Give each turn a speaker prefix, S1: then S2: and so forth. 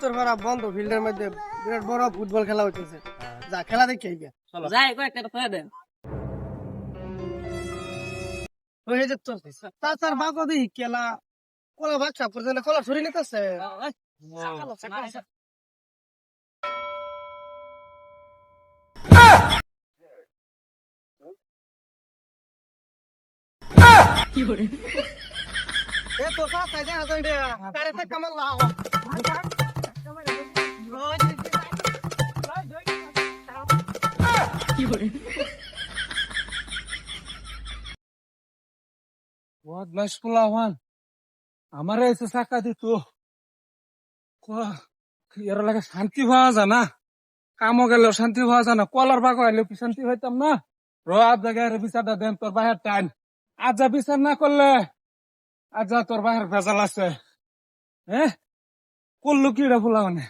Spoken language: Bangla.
S1: তোর ভাড়া বন্ধ ফিল্ডের মধ্যে বিরাট বড় ফুটবল খেলা হইতেছে যা খেলা দেখে আইগা চলো
S2: যাই কয়েকটা কথা দেন
S1: হয়ে যেত তার বাবা দি খেলা কলা বাচ্চা পর্যন্ত কলা ছড়ি নিতেছে এ তো সাথে যা তো এটা কারেতে কামাল লাও
S3: বদমাস পোলাওয়ান আমার এসে চাকা দিত এর লাগে শান্তি পাওয়া যায় না কামও গেলেও শান্তি পাওয়া যায় না কলার বাগ হইলে কি শান্তি হইতাম না আজ জায়গায় বিচারটা দেন তোর বাহের টাইম আজ যা বিচার না করলে আজ যা তোর বাহের ভেজাল আছে হ্যাঁ করলো কি রে পোলাওয়ানে